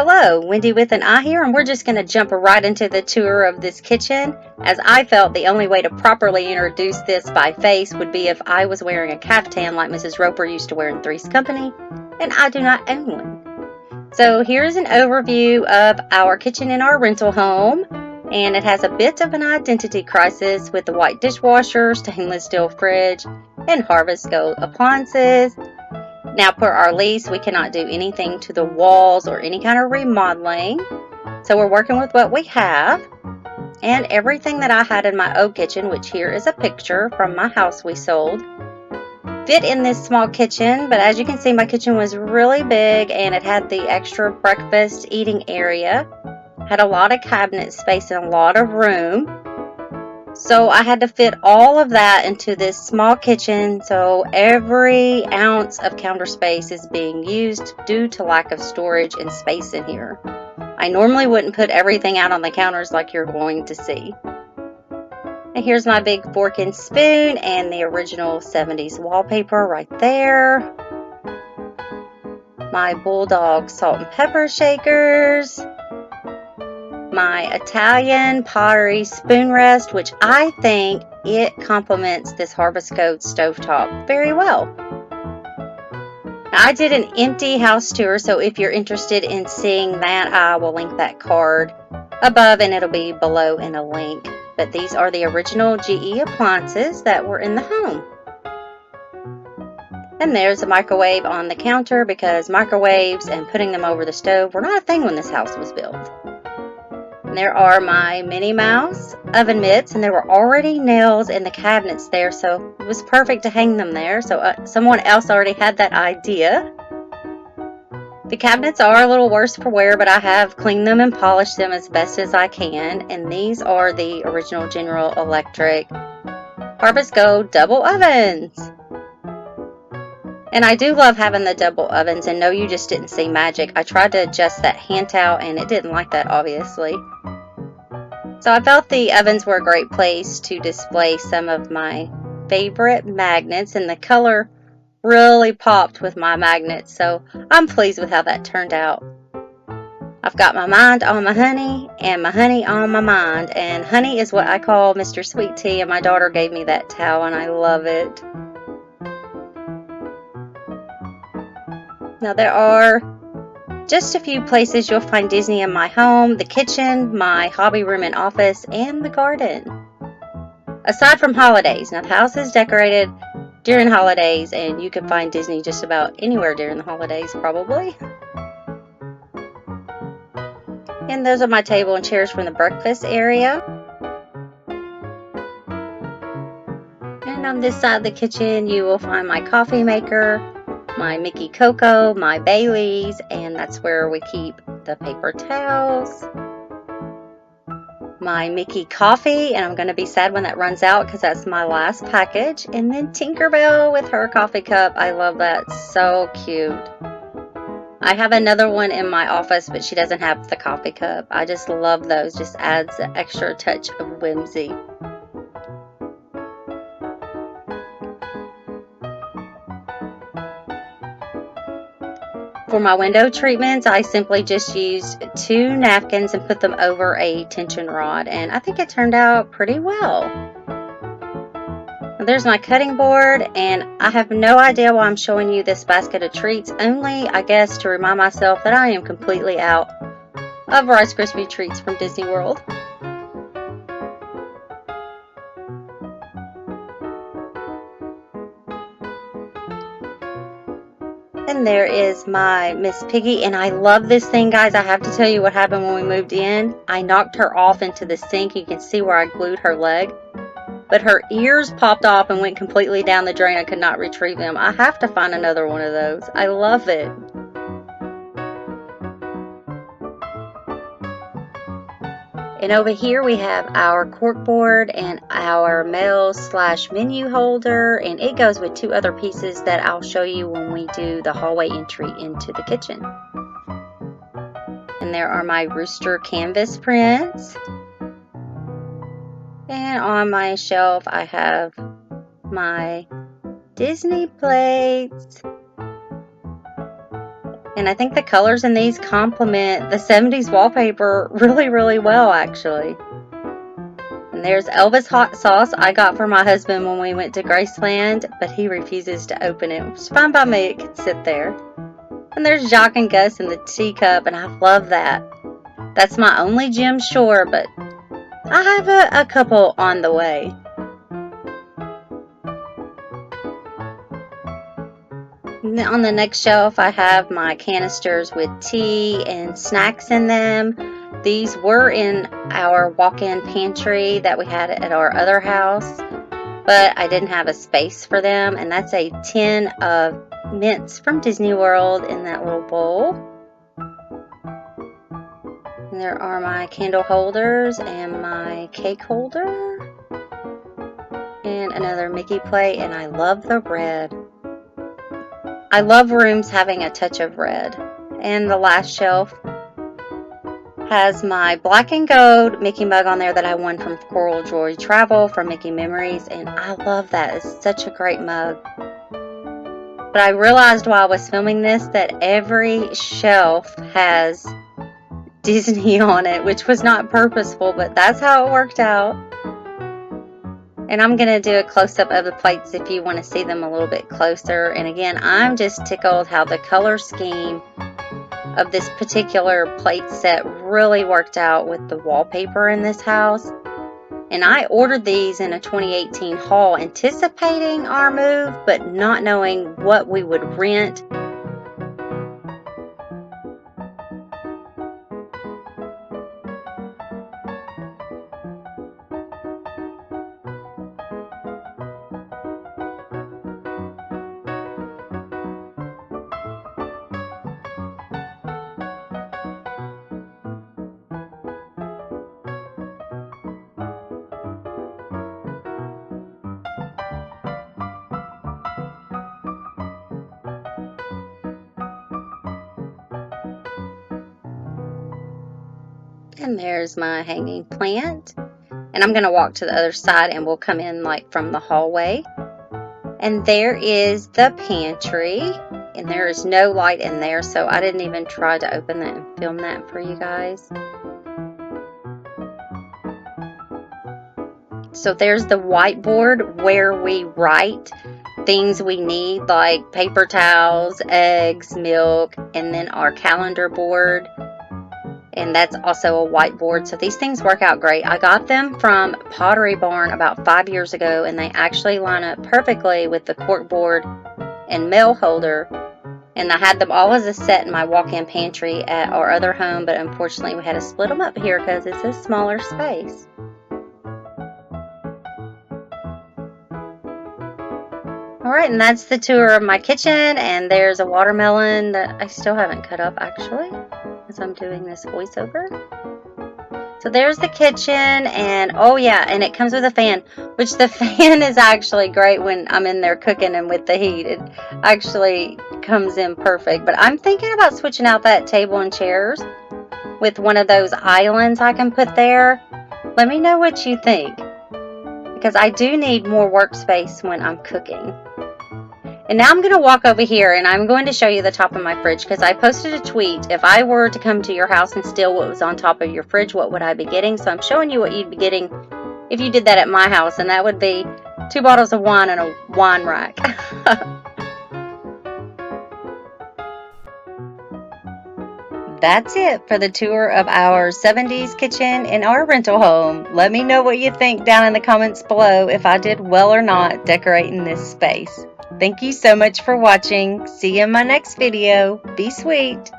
Hello, Wendy with an I here, and we're just going to jump right into the tour of this kitchen, as I felt the only way to properly introduce this by face would be if I was wearing a caftan like Mrs. Roper used to wear in Three's Company, and I do not own one. So here's an overview of our kitchen in our rental home, and it has a bit of an identity crisis with the white dishwasher, stainless steel fridge, and Harvest Gold appliances. Now, per our lease, we cannot do anything to the walls or any kind of remodeling. So we're working with what we have. And everything that I had in my old kitchen, which here is a picture from my house we sold, fit in this small kitchen. But as you can see, my kitchen was really big and it had the extra breakfast eating area. Had a lot of cabinet space and a lot of room. So I had to fit all of that into this small kitchen, so every ounce of counter space is being used due to lack of storage and space in here. I normally wouldn't put everything out on the counters like you're going to see. And here's my big fork and spoon and the original 70s wallpaper right there. My Bulldog salt and pepper shakers. My Italian pottery spoon rest, which I think it complements this Harvest Gold stovetop very well. Now, I did an empty house tour, so if you're interested in seeing that, I will link that card above and it'll be below in a link. But these are the original GE appliances that were in the home. And there's a microwave on the counter because microwaves and putting them over the stove were not a thing when this house was built. And there are my Minnie Mouse oven mitts, and there were already nails in the cabinets there, so it was perfect to hang them there. So someone else already had that idea. The cabinets are a little worse for wear, but I have cleaned them and polished them as best as I can. And these are the original General Electric Harvest Gold double ovens. And I do love having the double ovens, and no, you just didn't see magic. I tried to adjust that handle, and it didn't like that, obviously. So I felt the ovens were a great place to display some of my favorite magnets, and the color really popped with my magnets, so I'm pleased with how that turned out. I've got my mind on my honey, and my honey on my mind, and honey is what I call Mr. Sweet Tea, and my daughter gave me that towel, and I love it. Now there are just a few places you'll find Disney in my home: the kitchen, my hobby room and office, and the garden. Aside from holidays. Now the house is decorated during holidays, and you can find Disney just about anywhere during the holidays probably. And those are my table and chairs from the breakfast area. And on this side of the kitchen you will find my coffee maker, my Mickey Cocoa, my Baileys, and that's where we keep the paper towels. My Mickey coffee, and I'm going to be sad when that runs out because that's my last package. And then Tinkerbell with her coffee cup. I love that. So cute. I have another one in my office, but she doesn't have the coffee cup. I just love those. Just adds an extra touch of whimsy. For my window treatments, I simply just used 2 napkins and put them over a tension rod, and I think it turned out pretty well. There's my cutting board, and I have no idea why I'm showing you this basket of treats, only I guess to remind myself that I am completely out of Rice Krispie treats from Disney World. And there is my Miss Piggy, and I love this thing, guys. I have to tell you what happened when we moved in. I knocked her off into the sink. You can see where I glued her leg, but her ears popped off and went completely down the drain. I could not retrieve them. I have to find another one of those. I love it. And over here we have our cork board and our mail/menu holder, and it goes with 2 other pieces that I'll show you when we do the hallway entry into the kitchen. And there are my rooster canvas prints. And on my shelf I have my Disney plates. And I think the colors in these complement the 70s wallpaper really, really well, actually. And there's Elvis hot sauce I got for my husband when we went to Graceland, but he refuses to open it, which is fine by me. It can sit there. And there's Jock and Gus in the teacup, and I love that. That's my only gem, sure, but I have a couple on the way. On the next shelf, I have my canisters with tea and snacks in them. These were in our walk-in pantry that we had at our other house, but I didn't have a space for them, and that's a tin of mints from Disney World in that little bowl. And there are my candle holders and my cake holder, and another Mickey plate, and I love the red. I love rooms having a touch of red. And the last shelf has my black and gold Mickey mug on there that I won from Coral Joy Travel from Mickey Memories, and I love that. It's such a great mug. But I realized while I was filming this that every shelf has Disney on it, which was not purposeful, but that's how it worked out. And I'm going to do a close-up of the plates if you want to see them a little bit closer. And again, I'm just tickled how the color scheme of this particular plate set really worked out with the wallpaper in this house. And I ordered these in a 2018 haul, anticipating our move, but not knowing what we would rent. And there's my hanging plant. And I'm going to walk to the other side and we'll come in like from the hallway. And there is the pantry. And there is no light in there, so I didn't even try to open that and film that for you guys. So there's the whiteboard where we write things we need, like paper towels, eggs, milk, and then our calendar board. And that's also a whiteboard. So these things work out great. I got them from Pottery Barn about 5 years ago, and they actually line up perfectly with the cork board and mail holder. And I had them all as a set in my walk-in pantry at our other home, but unfortunately we had to split them up here because it's a smaller space. Alright, and that's the tour of my kitchen, and there's a watermelon that I still haven't cut up actually, as I'm doing this voiceover. So there's the kitchen, and oh yeah, and it comes with a fan, which the fan is actually great when I'm in there cooking and with the heat. It actually comes in perfect. But I'm thinking about switching out that table and chairs with one of those islands I can put there. Let me know what you think, because I do need more workspace when I'm cooking. And now I'm going to walk over here and I'm going to show you the top of my fridge, because I posted a tweet. If I were to come to your house and steal what was on top of your fridge, what would I be getting? So I'm showing you what you'd be getting if you did that at my house, and that would be 2 bottles of wine and a wine rack. That's it for the tour of our 70s kitchen in our rental home. Let me know what you think down in the comments below if I did well or not decorating this space. Thank you so much for watching. See you in my next video. Be sweet.